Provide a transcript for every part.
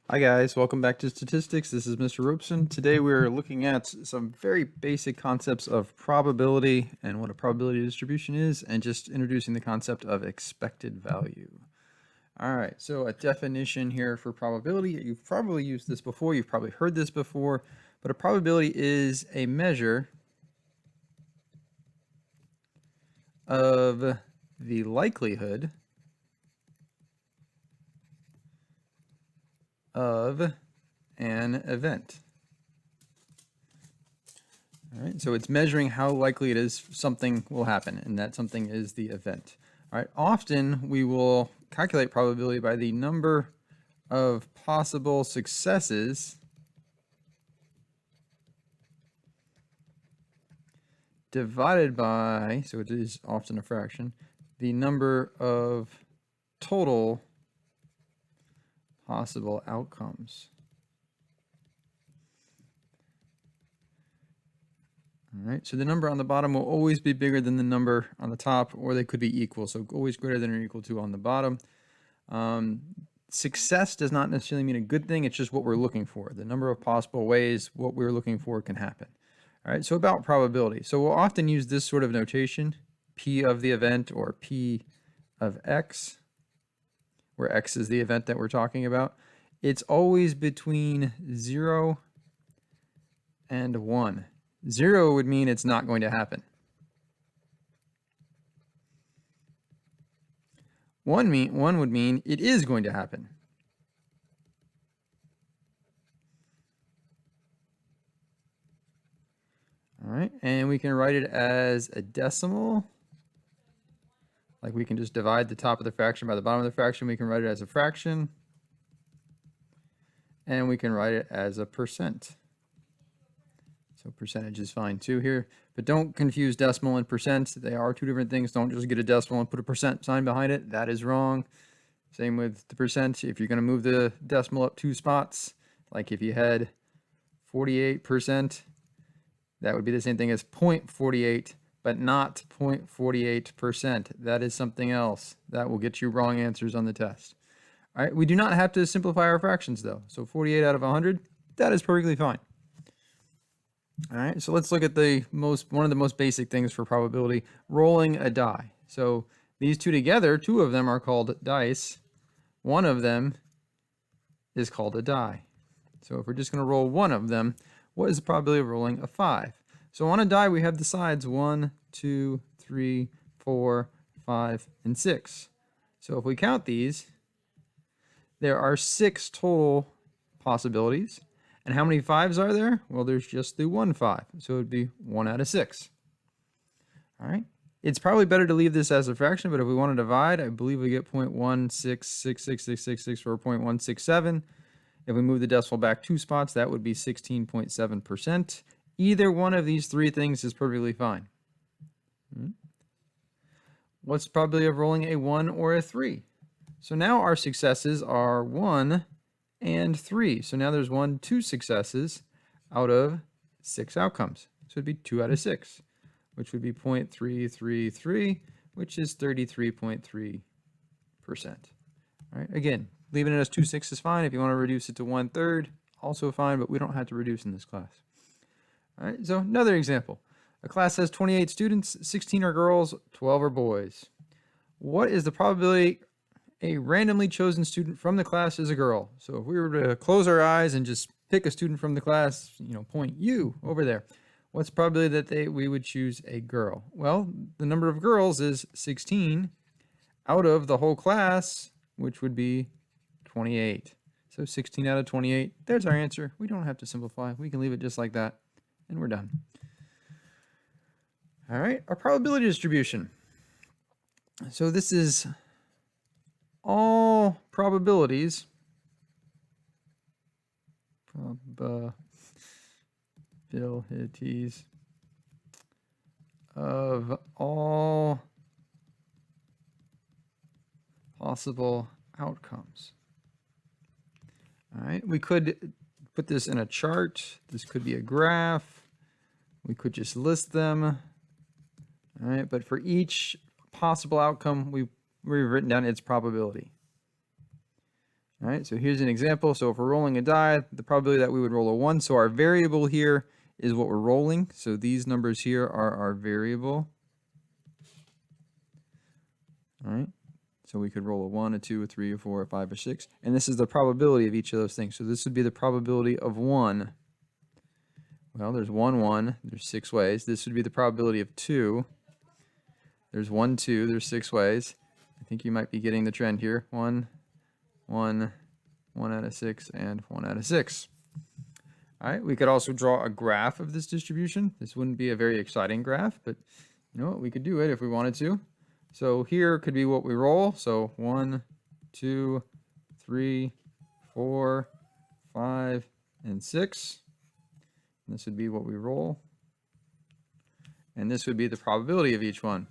Hi guys, welcome back to statistics. This is Mr. Robeson. Today we're looking at some very basic concepts of probability and what a probability distribution is, and just introducing the concept of expected value. All right, so a definition here for probability. You've probably used this before, you've probably heard this before, but a probability is a measure of the likelihood of an event. All right, so it's measuring how likely it is something will happen, and that something is the event. All right, often we will calculate probability by the number of possible successes divided by, so it is often a fraction, the number of total possible outcomes. All right, so the number on the bottom will always be bigger than the number on the top, or they could be equal, so always greater than or equal to on the bottom. Success does not necessarily mean a good thing, it's just what we're looking for. The number of possible ways what we're looking for can happen. All right, so about probability. So we'll often use this sort of notation, P of the event or P of X, where X is the event that we're talking about. It's always between 0 and 1. 0 would mean it's not going to happen. 1 would mean it is going to happen. All right, and we can write it as a decimal. Like we can just divide the top of the fraction by the bottom of the fraction. We can write it as a fraction. And we can write it as a percent. So percentage is fine too here. But don't confuse decimal and percent. They are two different things. Don't just get a decimal and put a percent sign behind it. That is wrong. Same with the percent. If you're going to move the decimal up 2 spots, like if you had 48%, that would be the same thing as 0.48, but not 0.48%. That is something else. That will get you wrong answers on the test. All right, we do not have to simplify our fractions though. So 48 out of 100, that is perfectly fine. All right, so let's look at one of the most basic things for probability, rolling a die. So these two together, two of them are called dice. One of them is called a die. So if we're just going to roll one of them, what is the probability of rolling a 5? So on a die, we have the sides 1, 2, 3, 4, 5, and 6. So if we count these, there are 6 total possibilities. And how many 5s are there? Well, there's just the 1 5. So it would be 1 out of 6. All right. It's probably better to leave this as a fraction, but if we want to divide, I believe we get 0.1666666 or 0.167. If we move the decimal back 2 spots, that would be 16.7%. Either one of these three things is perfectly fine. What's the probability of rolling a 1 or a 3? So now our successes are 1 and 3. So now there's 2 successes out of 6 outcomes. So it'd be 2 out of 6, which would be 0.333, which is 33.3%. All right, again, leaving it as 2 6 is fine. If you want to reduce it to 1/3, also fine, but we don't have to reduce in this class. All right, so another example. A class has 28 students, 16 are girls, 12 are boys. What is the probability a randomly chosen student from the class is a girl? So if we were to close our eyes and just pick a student from the class, point you over there, what's the probability that we would choose a girl? Well, the number of girls is 16 out of the whole class, which would be 28. So 16 out of 28, there's our answer. We don't have to simplify. We can leave it just like that, and we're done. All right, our probability distribution. So this is all probabilities of all possible outcomes. All right, we could put this in a chart. This could be a graph. We could just list them. All right, but for each possible outcome, we've written down its probability. All right, so here's an example. So if we're rolling a die, the probability that we would roll a 1. So our variable here is what we're rolling. So these numbers here are our variable. All right, so we could roll a 1, a 2, a 3, a 4, a 5, a 6. And this is the probability of each of those things. So this would be the probability of 1. Well, there's 1, 1. There's 6 ways. This would be the probability of 2. There's 1, 2. There's 6 ways. I think you might be getting the trend here. 1, 1, 1 out of 6, and 1 out of 6. All right, we could also draw a graph of this distribution. This wouldn't be a very exciting graph, but you know what? We could do it if we wanted to. So here could be what we roll. So 1, 2, 3, 4, 5, and 6. And this would be what we roll. And this would be the probability of each one.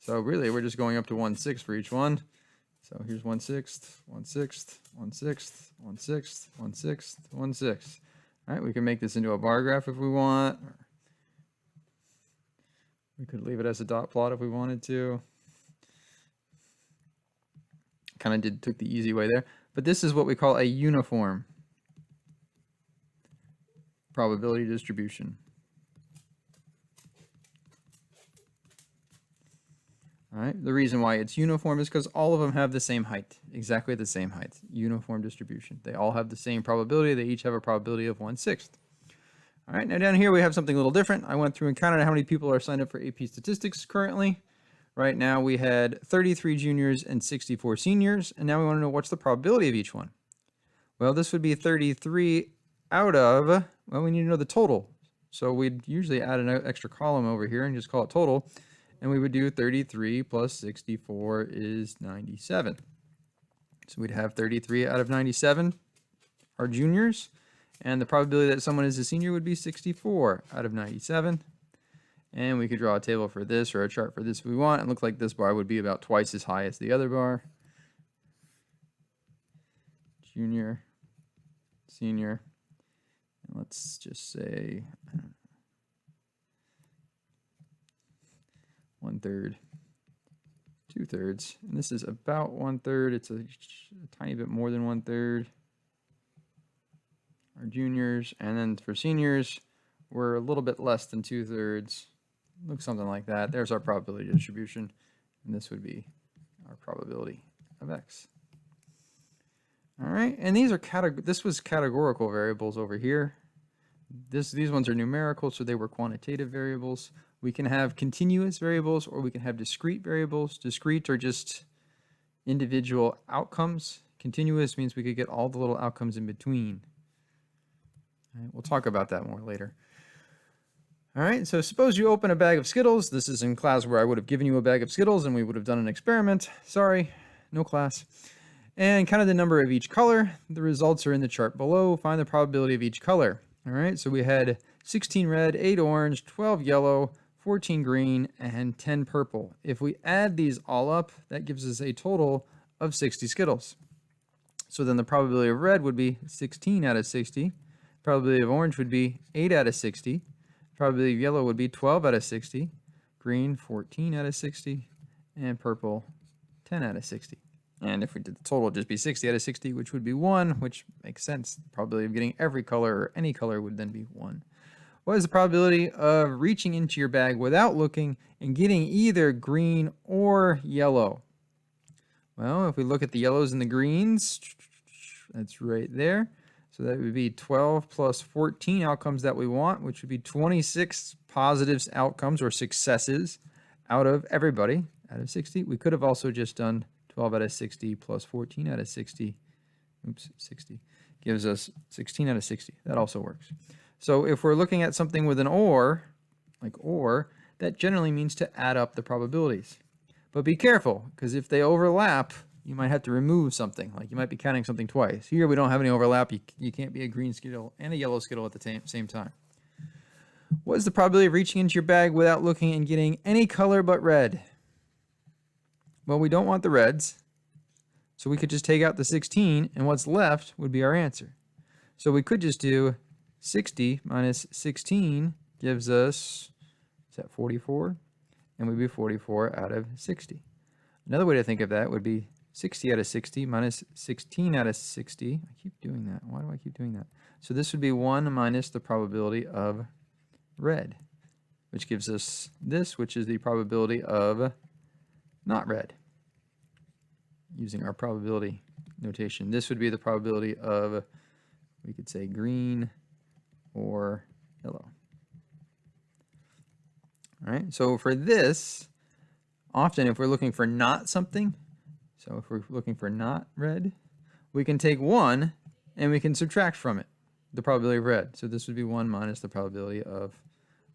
So really, we're just going up to 1/6 for each one. So here's 1/6, 1/6, 1/6, 1/6, 1/6, 1/6. All right, we can make this into a bar graph if we want. We could leave it as a dot plot if we wanted to. Kind of took the easy way there. But this is what we call a uniform probability distribution. All right, the reason why it's uniform is because all of them have the same height, exactly the same height. Uniform distribution. They all have the same probability. They each have a probability of 1/6. All right, now down here we have something a little different. I went through and counted how many people are signed up for AP Statistics currently. Right now we had 33 juniors and 64 seniors, and now we want to know what's the probability of each one. Well, this would be 33 out of, well, we need to know the total. So we'd usually add an extra column over here and just call it total. And we would do 33 plus 64 is 97. So we'd have 33 out of 97 are juniors. And the probability that someone is a senior would be 64 out of 97. And we could draw a table for this or a chart for this if we want. It looks like this bar would be about twice as high as the other bar. Junior, senior, and let's just say 1/3, 2/3, and this is about 1/3. It's a tiny bit more than 1/3. Our juniors, and then for seniors, we're a little bit less than 2/3. Looks something like that. There's our probability distribution, and this would be our probability of X. All right, and these are this was categorical variables over here. These ones are numerical, so they were quantitative variables. We can have continuous variables or we can have discrete variables. Discrete are just individual outcomes. Continuous means we could get all the little outcomes in between. All right, we'll talk about that more later. All right, so suppose you open a bag of Skittles. This is in class where I would have given you a bag of Skittles and we would have done an experiment. Sorry, no class. And counted the number of each color. The results are in the chart below. Find the probability of each color. All right, so we had 16 red, 8 orange, 12 yellow, 14 green, and 10 purple. If we add these all up, that gives us a total of 60 Skittles. So then the probability of red would be 16 out of 60. Probability of orange would be 8 out of 60. Probability of yellow would be 12 out of 60. Green, 14 out of 60. And purple, 10 out of 60. And if we did the total, it'd just be 60 out of 60, which would be 1, which makes sense. The probability of getting every color or any color would then be 1. What is the probability of reaching into your bag without looking and getting either green or yellow? Well, if we look at the yellows and the greens, that's right there. So that would be 12 plus 14 outcomes that we want, which would be 26 positive outcomes or successes out of everybody, out of 60. We could have also just done 12 out of 60 plus 14 out of 60. Oops, 60 gives us 16 out of 60. That also works. So if we're looking at something with an or, like or, that generally means to add up the probabilities. But be careful, because if they overlap, you might have to remove something. Like you might be counting something twice. Here we don't have any overlap. You can't be a green Skittle and a yellow Skittle at the same time. What is the probability of reaching into your bag without looking and getting any color but red? Well, we don't want the reds, so we could just take out the 16, and what's left would be our answer. So we could just do 60 minus 16 gives us, is that 44? And we'd be 44 out of 60. Another way to think of that would be 60 out of 60 minus 16 out of 60. I keep doing that. Why do I keep doing that? So this would be 1 minus the probability of red, which gives us this, which is the probability of not red. Using our probability notation, this would be the probability of, we could say, green or yellow. All right, so for this, often if we're looking for not something, so if we're looking for not red, we can take 1 and we can subtract from it the probability of red. So this would be 1 minus the probability of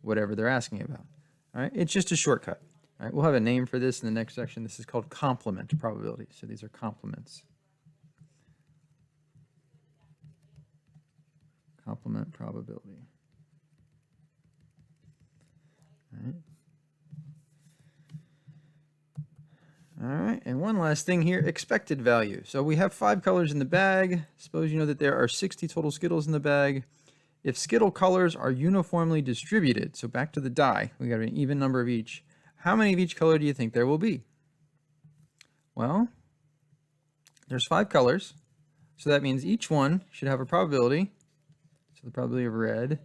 whatever they're asking about. All right, it's just a shortcut. All right, we'll have a name for this in the next section. This is called complement probability. So these are complements. Complement probability. All right. All right, and one last thing here, expected value. So we have 5 colors in the bag. Suppose you know that there are 60 total Skittles in the bag. If Skittle colors are uniformly distributed, so back to the die, we got an even number of each. How many of each color do you think there will be? Well, there's 5 colors, so that means each one should have a probability. So the probability of red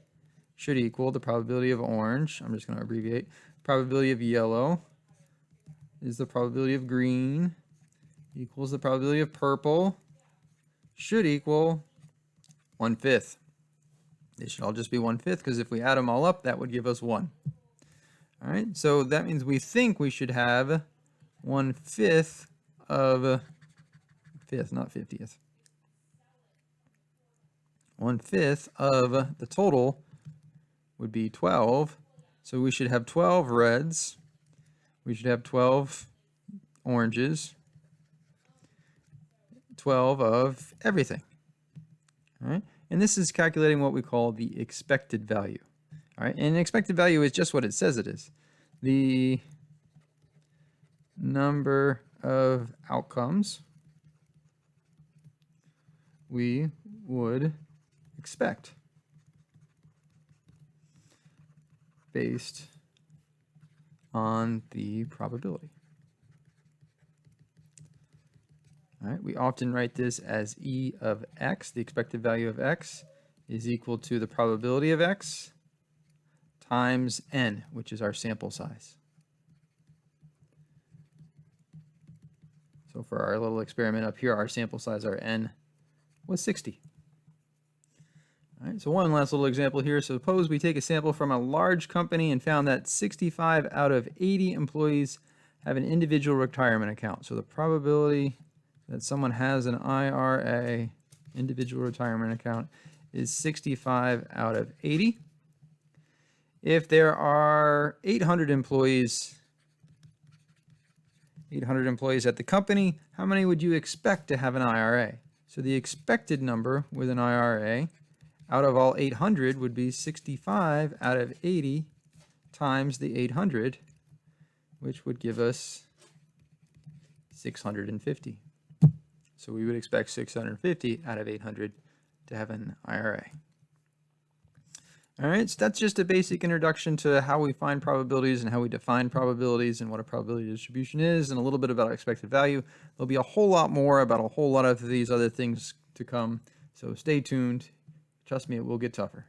should equal the probability of orange. I'm just going to abbreviate. Probability of yellow is the probability of green, equals the probability of purple, should equal 1/5. They should all just be 1/5, because if we add them all up, that would give us 1. All right, so that means we think we should have 1/5 of 5th, not 50th. 1/5 of the total would be 12. So we should have 12 reds. We should have 12 oranges. 12 of everything. All right, and this is calculating what we call the expected value. All right, and expected value is just what it says it is. The number of outcomes we would expect based on the probability. All right, we often write this as E of x, the expected value of x, is equal to the probability of x times n, which is our sample size. So for our little experiment up here, our sample size, our n, was 60. All right, so one last little example here. Suppose we take a sample from a large company and found that 65 out of 80 employees have an individual retirement account. So the probability that someone has an IRA, individual retirement account, is 65 out of 80. If there are 800 employees at the company, how many would you expect to have an IRA? So the expected number with an IRA out of all 800 would be 65 out of 80 times the 800, which would give us 650. So we would expect 650 out of 800 to have an IRA. All right, so that's just a basic introduction to how we find probabilities and how we define probabilities and what a probability distribution is, and a little bit about expected value. There'll be a whole lot more about a whole lot of these other things to come, so stay tuned. Trust me, it will get tougher.